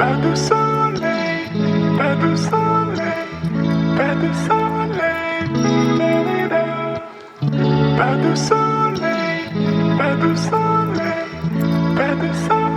Pas de soleil, pas de soleil, pas de soleil, pas de soleil, pas de soleil, pas de soleil.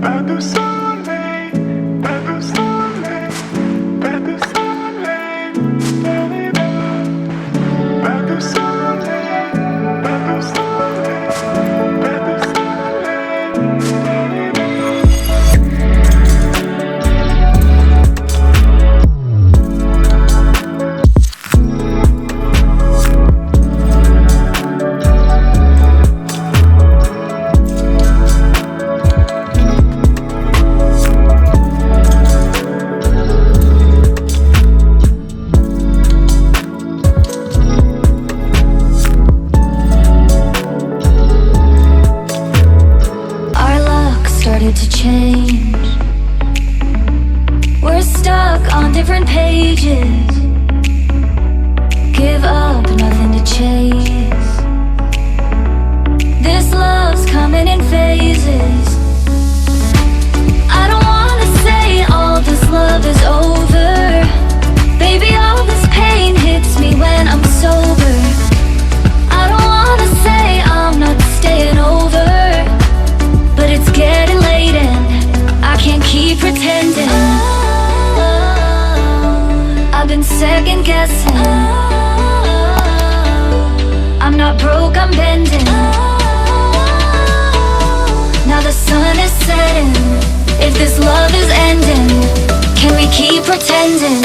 Pas de soleil, pas de soleil, pas de soleil, pas de soleil, pas de soleil, pas de to change. We're stuck on different pages. Give up, nothing to chase. This love's coming in phases. I don't wanna say all this love is over. Baby, all this pain hits me when I'm sober. I don't wanna say I'm not staying over, but it's getting late and I can't keep pretending. I've been second guessing. I'm not broke, I'm bending. Now the sun is setting. If this love is ending, can we keep pretending?